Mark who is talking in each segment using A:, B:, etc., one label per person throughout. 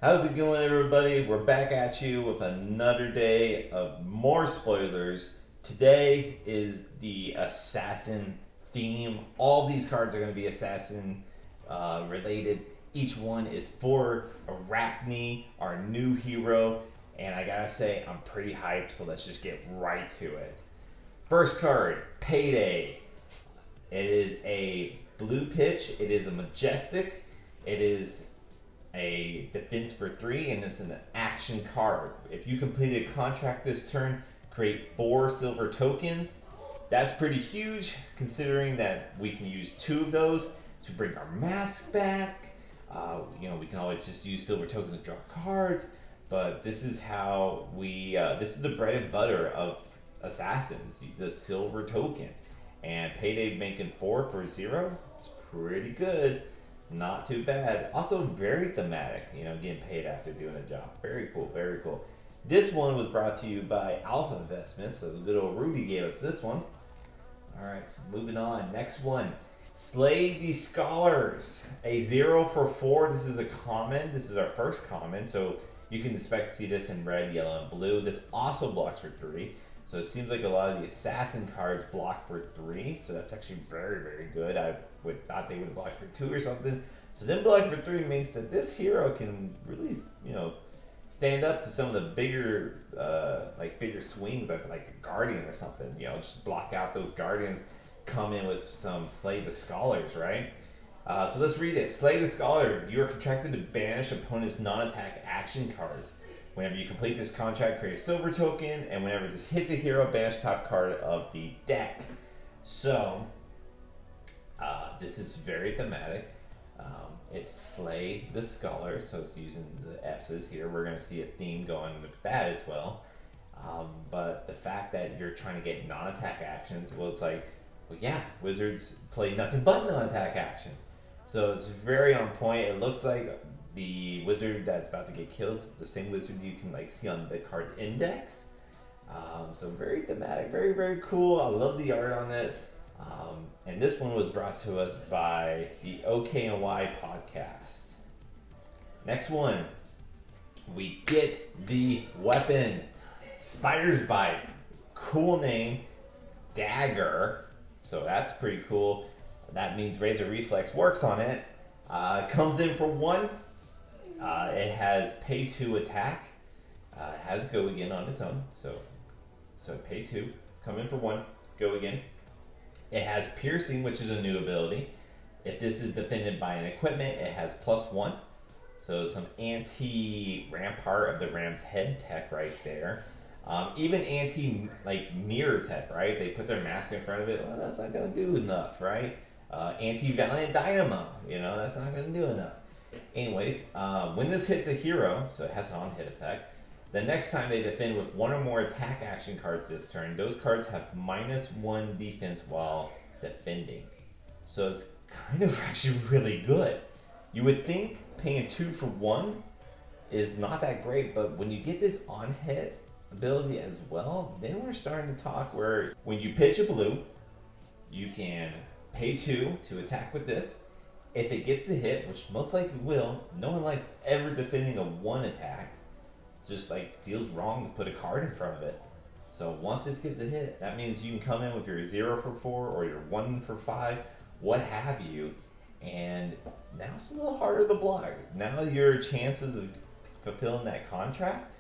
A: How's it going, everybody? We're back at you with another day of more spoilers. Today is the assassin theme. All these cards are going to be assassin related. Each one is for Arachne, our new hero, and I gotta say, I'm pretty hyped, so let's just get right to it. First card, PayDay. It is a blue pitch, it is a majestic, it is a defense for 3, and it's an action card. If you complete a contract this turn, create 4 silver tokens. That's pretty huge considering that we can use 2 of those to bring our mask back. We can always just use silver tokens and draw cards, but this is how this is the bread and butter of assassins, the silver token. And PayDay making 4 for 0, it's pretty good. Not too bad. Also very thematic, getting paid after doing a job. Very cool, very cool. This one was brought to you by Alpha Investments, so the good old Rudy gave us this one. Alright, so moving on. Next one. Slay the Scholars. A 0 for 4. This is a common. This is our first common, so you can expect to see this in red, yellow, and blue. This also blocks for 3. So it seems like a lot of the assassin cards block for 3, so that's actually very, very good. I would thought they would block for 2 or something. So then block for 3 means that this hero can really, stand up to some of the bigger, bigger swings, like a guardian or something. Just block out those guardians, come in with some Slay the Scholars, right? So let's read it. Slay the Scholar. You are contracted to banish opponent's non-attack action cards. Whenever you complete this contract, create a silver token, and whenever this hits a hero, banish top card of the deck. So, this is very thematic. It's Slay the Scholar, so it's using the S's here. We're going to see a theme going with that as well. But the fact that you're trying to get non-attack actions, wizards play nothing but non-attack actions. So it's very on point. It looks like the wizard that's about to get killed is the same wizard you can see on the card index. So very thematic, very, very cool. I love the art on it. And this one was brought to us by the OKNY podcast. Next one, we get the weapon, Spiderbite. Cool name, dagger. So that's pretty cool. That means Razor Reflex works on it. Comes in for 1. It has pay 2 attack. It has go again on its own. So pay 2. It's come in for 1. Go again. It has piercing, which is a new ability. If this is defended by an equipment, it has +1. So some anti-rampart of the Ram's head tech right there. Even anti-mirror tech, right? They put their mask in front of it. Well, that's not going to do enough, right? Anti-Valiant Dynamo. That's not going to do enough. Anyways, when this hits a hero, so it has an on-hit effect, the next time they defend with 1 or more attack action cards this turn, those cards have -1 defense while defending. So it's kind of actually really good. You would think paying 2 for 1 is not that great, but when you get this on-hit ability as well, then we're starting to talk where when you pitch a blue, you can pay 2 to attack with this. If it gets the hit, which most likely will, no one likes ever defending a 1 attack. It's just feels wrong to put a card in front of it. So once this gets the hit, that means you can come in with your 0 for 4 or your 1 for 5, what have you. And now it's a little harder to block. Now your chances of fulfilling that contract,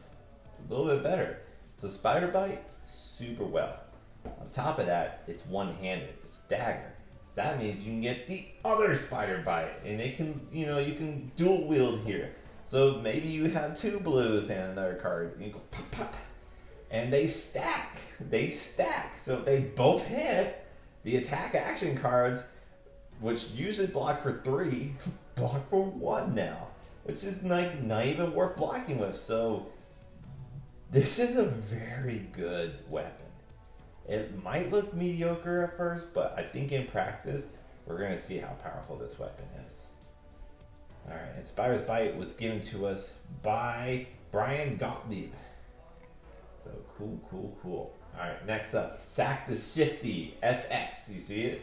A: a little bit better. So Spiderbite, super well. On top of that, it's one-handed. It's dagger. So that means you can get the other Spiderbite, and it can, you can dual wield here. So maybe you have 2 blues and another card. You go pop, pop, and they stack. They stack. So if they both hit, the attack action cards, which usually block for 3, block for 1 now, which is not even worth blocking with. So this is a very good weapon. It might look mediocre at first, but I think in practice, we're going to see how powerful this weapon is. Alright, and Spiderbite was given to us by Brian Gottlieb. So cool. Alright, next up, Sack the Shifty SS. You see it?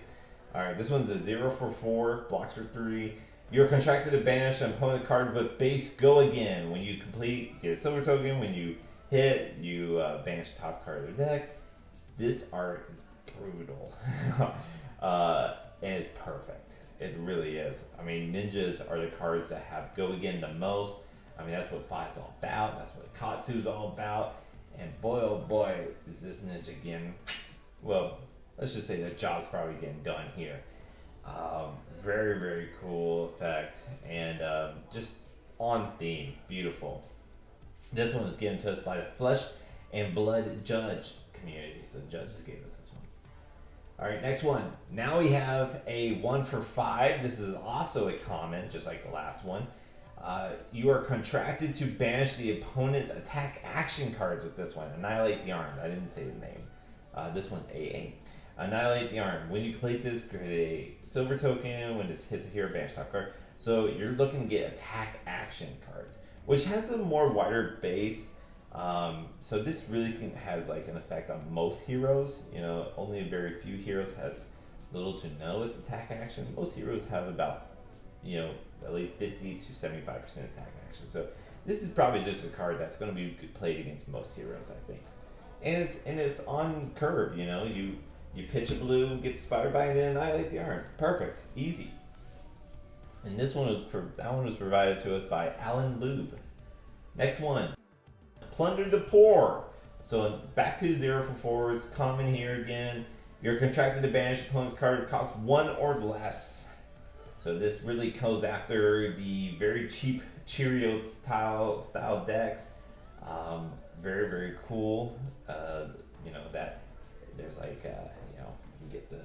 A: Alright, this one's a 0 for 4, blocks for 3. You're contracted to banish an opponent card with base go again. When you complete, get a silver token. When you hit, you banish the top card of the deck. This art is brutal. And it's perfect. It really is. I mean, ninjas are the cards that have go again the most. I mean, that's what 5's all about. That's what Katsu's all about. And boy, oh boy, is this ninja again. Well, let's just say the job's probably getting done here. Very, very cool effect. And just on theme. Beautiful. This one was given to us by the Flesh and Blood Judge community. So the judges gave us this one. All right, next one. Now we have a 1 for 5. This is also a common, just like the last one. You are contracted to banish the opponent's attack action cards with this one. Annihilate the Arm. I didn't say the name. This one's AA. Annihilate the Arm. When you complete this, create a silver token. When this hits a hero, banish top card. So you're looking to get attack action cards, which has a more wider base. So this really has like an effect on most heroes. You know, only very few heroes has little to no attack action. Most heroes have about, you know, at least 50 to 75% attack action. So this is probably just a card that's going to be played against most heroes, I think. And it's on curve. You know, you pitch a blue, get the Spiderbite, and then annihilate the Arm. Perfect, easy. And this one was provided to us by Alan Lube. Next one, Plunder the Poor. So back to 0 for 4s, common here again. You're contracted to banish opponent's card that costs 1 or less. So this really goes after the very cheap Cheerio style decks. Very, very cool. You know, that there's like, you know, you get the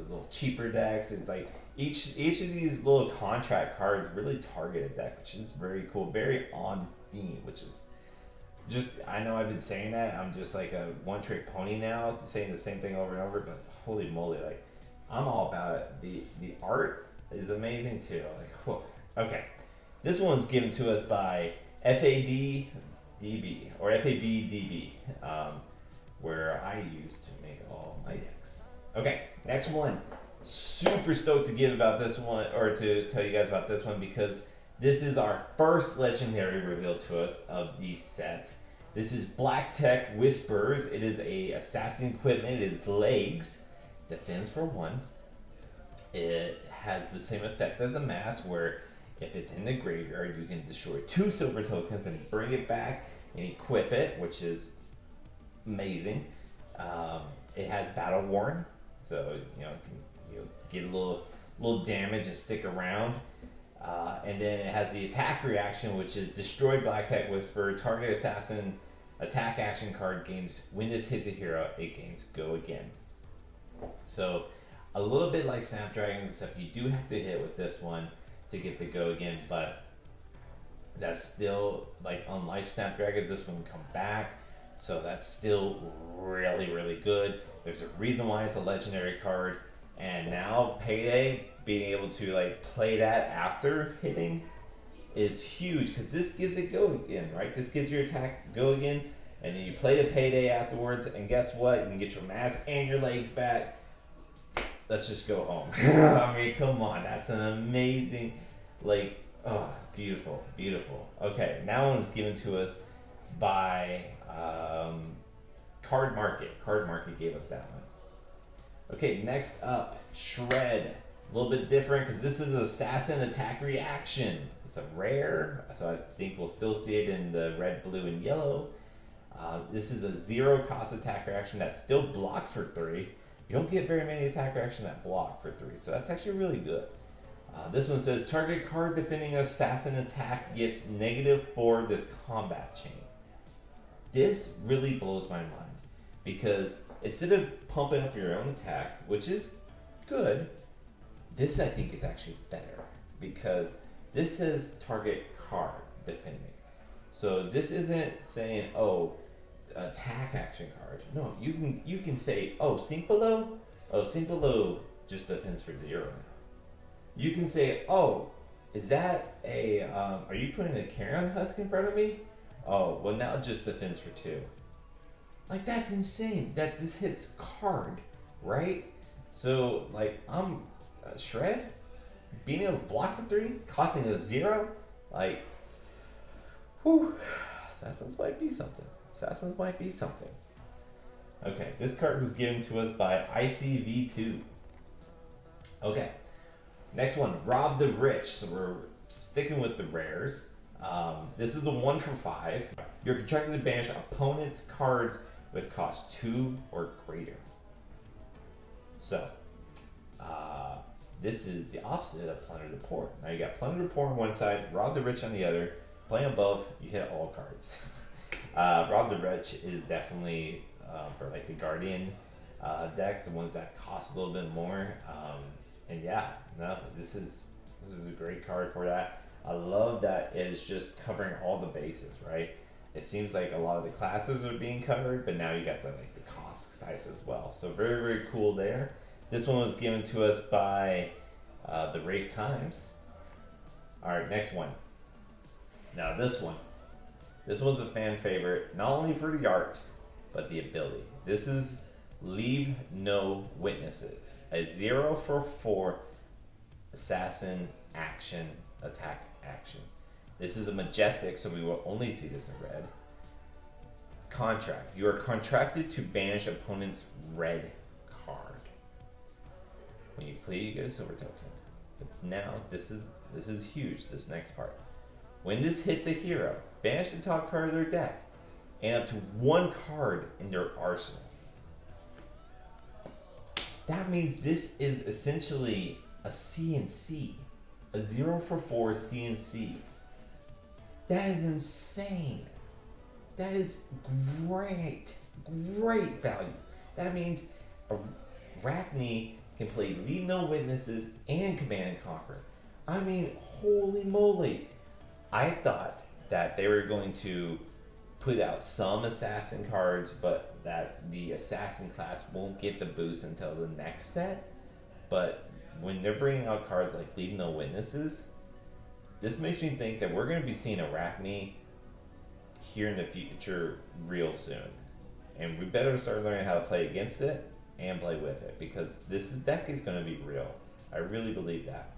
A: little cheaper decks. It's like each of these little contract cards really target a deck, which is very cool, very on theme, which is just, I know I've been saying that, I'm just like a one-trick pony now, saying the same thing over and over, but holy moly, like, I'm all about it. The art is amazing too. Like, whew. Okay, this one's given to us by FADDB, or FABDB, where I used to make all my decks. Okay, next one. Super stoked to give about this one, or to tell you guys about this one, because this is our first legendary reveal to us of the set. This is Black Tech Whispers. It is a assassin equipment. It is legs, defends for 1. It has the same effect as a mask, where if it's in the graveyard, you can destroy 2 silver tokens and bring it back and equip it, which is amazing. It has battle worn, so you know you get a little damage and stick around. And then it has the attack reaction, which is destroy Black Tech Whisper. Target assassin attack action card gains, when this hits a hero, it gains go again. So a little bit like Snapdragon, except you do have to hit with this one to get the go again, but that's still, like, unlike Snapdragon, this one can come back. So that's still really, really good. There's a reason why it's a legendary card. And now PayDay being able to like play that after hitting is huge, because this gives it go again, right? This gives your attack go again, and then you play the PayDay afterwards, and guess what? You can get your mask and your legs back. Let's just go home. I mean, come on, that's an amazing, like, oh, beautiful, beautiful. Okay, now one was given to us by Card Market. Card Market gave us that one. Okay, next up, Shred. A little bit different because this is an assassin attack reaction. It's a rare, so I think we'll still see it in the red, blue, and yellow. This is a 0 cost attack reaction that still blocks for 3. You don't get very many attack reactions that block for 3, so that's actually really good. This one says, target card defending assassin attack gets -4 this combat chain. This really blows my mind, because instead of pumping up your own attack, which is good, this I think is actually better, because this says target card defending. So this isn't saying, oh, attack action card. No, you can say, oh, sink below? Oh, sink below just defends for 0. You can say, oh, is that a, are you putting a carrion husk in front of me? Oh, well now it just defends for 2. Like, that's insane that this hits card, right? So, like, I'm Shred? being able to block for 3, costing a 0, like, whew, Assassins might be something. Assassins might be something. Okay, this card was given to us by ICV2. Okay, next one, Rob the Rich. So we're sticking with the rares. This is a 1 for 5. You're contracted to banish opponent's cards with cost 2 or greater. So, this is the opposite of Plunder the Poor. Now you got Plunder the Poor on one side, Rob the Rich on the other. Playing above, you hit all cards. Rob the Rich is definitely for like the Guardian decks, the ones that cost a little bit more. And yeah, no, this is a great card for that. I love that it is just covering all the bases, right? It seems like a lot of the classes are being covered, but now you got the cost types as well. So very, very cool there. This one was given to us by the Wraith Times. All right, next one. Now this one's a fan favorite, not only for the art, but the ability. This is Leave No Witnesses. A 0 for 4 assassin action, attack action. This is a Majestic, so we will only see this in red. Contract. You are contracted to banish opponent's red card. When you play, you get a silver token. But now, this is huge, this next part. When this hits a hero, banish the top card of their deck, and up to 1 card in their arsenal. That means this is essentially a CNC. A 0 for 4 CNC. That is insane. That is great. Great value. That means Arachne can play Leave No Witnesses and Command and Conquer. I mean, holy moly. I thought that they were going to put out some assassin cards, but that the assassin class won't get the boost until the next set. But when they're bringing out cards like Leave No Witnesses, this makes me think that we're going to be seeing Arachne here in the future real soon. And we better start learning how to play against it and play with it, because this deck is going to be real. I really believe that.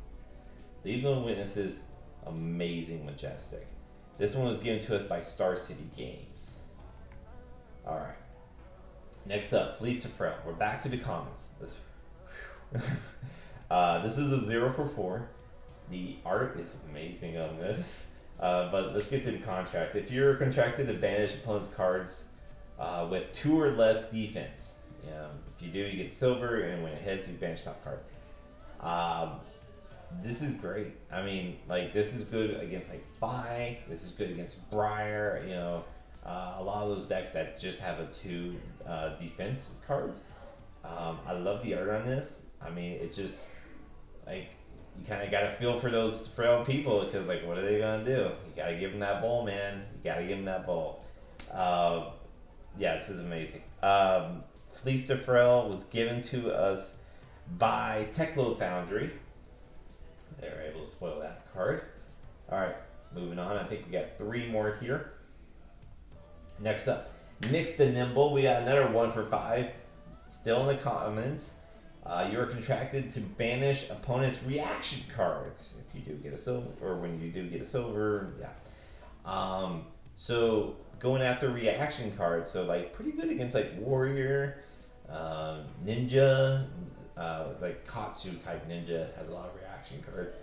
A: Leave No Witnesses, amazing Majestic. This one was given to us by Star City Games. Alright. Next up, Fleece of Referral. We're back to the commons. This is a 0 for 4. The art is amazing on this. But let's get to the contract. If you're contracted to banish opponent's cards with 2 or less defense, if you do, you get silver, and when it hits, you banish top card. This is great. I mean, like, this is good against like Fi. This is good against Briar. A lot of those decks that just have a 2 defense cards. I love the art on this. I mean, it's just like, you kind of got to feel for those frail people, because like, what are they gonna do? You got to give them that ball, man. You got to give them that ball. Yeah, this is amazing. Fleece of Referral was given to us by Techlo Foundry. They were able to spoil that card. All right, moving on. I think we got 3 more here. Next up, Nix the Nimble. We got another 1 for 5. Still in the commons. You are contracted to banish opponent's reaction cards if you do get a silver, or when you do get a silver. Yeah. So going after reaction cards, so like pretty good against like Warrior, Ninja, like Katsu type Ninja has a lot of reaction cards.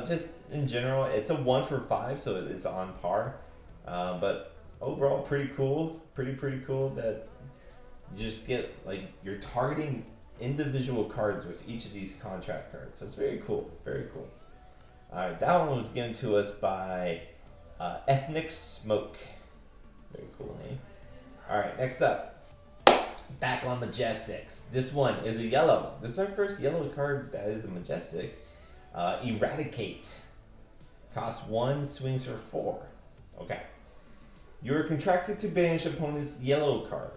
A: Just in general, it's a 1 for 5, so it's on par. But overall, pretty cool. Pretty cool that you just get, like, you're targeting individual cards with each of these contract cards. So it's very cool. Very cool. All right, that one was given to us by Ethnic Smoke. Very cool name. All right, next up, back on Majestics. This one is a yellow. This is our first yellow card that is a Majestic. Eradicate. Costs 1, swings for 4. Okay. You're contracted to banish opponent's yellow card.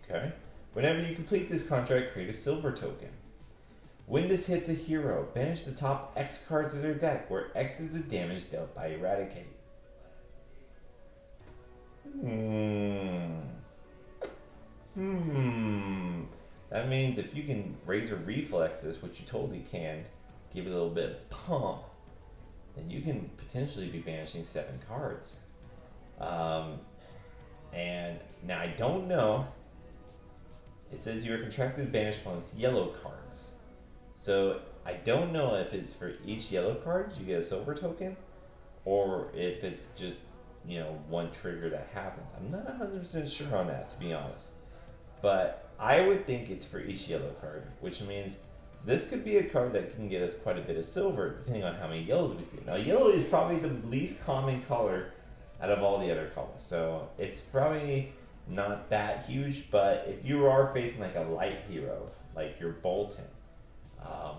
A: Okay. Whenever you complete this contract, create a silver token. When this hits a hero, banish the top X cards of their deck, where X is the damage dealt by Eradicate. That means if you can Razor Reflex this, which you totally can, give it a little bit of pump, then you can potentially be banishing 7 cards. And now I don't know. It says you are contracted to banish opponent's yellow cards. So I don't know if it's for each yellow card you get a silver token, or if it's just, you know, one trigger that happens. I'm not 100% sure on that, to be honest. But I would think it's for each yellow card, which means this could be a card that can get us quite a bit of silver, depending on how many yellows we see. Now, yellow is probably the least common color out of all the other colors, so it's probably not that huge. But if you are facing like a light hero, like your Bolton,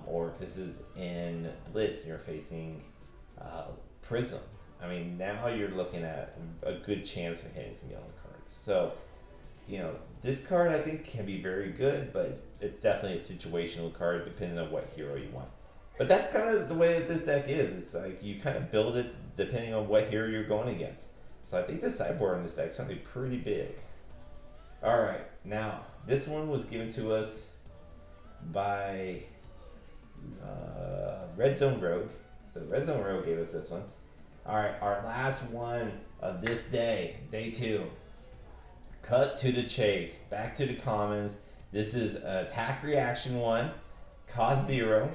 A: or if this is in Blitz and you're facing Prism, I mean, now you're looking at a good chance of hitting some yellow cards. So, you know, this card I think can be very good, but it's definitely a situational card depending on what hero you want. But that's kind of the way that this deck is. It's like you kind of build it depending on what hero you're going against. So I think the sideboard on this deck is going to be pretty big. Alright, now this one was given to us by Red Zone Rogue. So Red Zone Rogue gave us this one. Alright, our last one of this day, day 2. Cut to the chase, back to the commons. This is an attack reaction one, cost 0.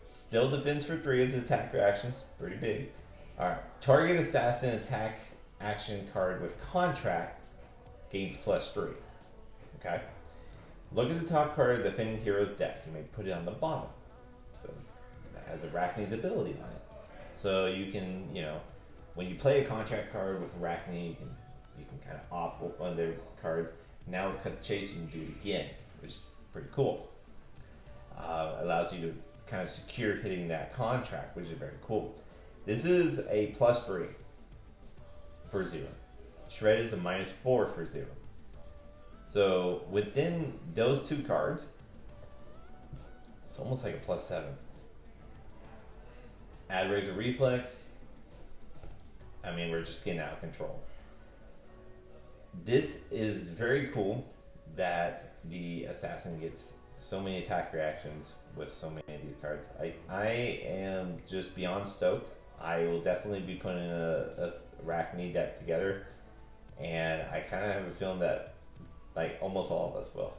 A: Still defense for 3 as attack reactions, pretty big. Alright, target assassin attack action card with contract gains +3. Okay? Look at the top card of the defending hero's deck. You may put it on the bottom. So that has Arachne's ability on it. So you can, you know, when you play a contract card with Arachne, you can kind of opt one of their cards. Now with Cut the Chase, you can do it again, which is pretty cool. Allows you to kind of secure hitting that contract, which is very cool. This is a +3 for 0. Shred is a -4 for 0. So within those 2 cards, it's almost like a +7. Add Razor Reflex. I mean, we're just getting out of control. This is very cool that the assassin gets so many attack reactions with so many of these cards. I am just beyond stoked. I will definitely be putting a Arachne deck together, and I kind of have a feeling that like almost all of us will.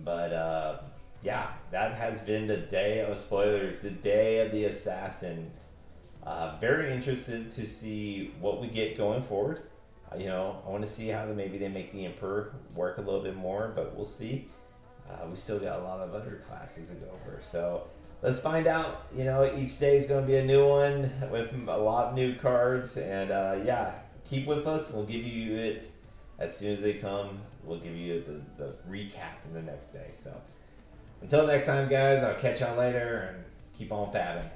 A: But yeah, that has been the day of spoilers, the day of the assassin. Very interested to see what we get going forward. You know, I want to see how maybe they make the Emperor work a little bit more, but we'll see. We still got a lot of other classes to go over, so let's find out. You know, each day is going to be a new one with a lot of new cards, and yeah, keep with us. We'll give you it as soon as they come. We'll give you the recap in the next day. So until next time, guys, I'll catch y'all later, and keep on fabbing.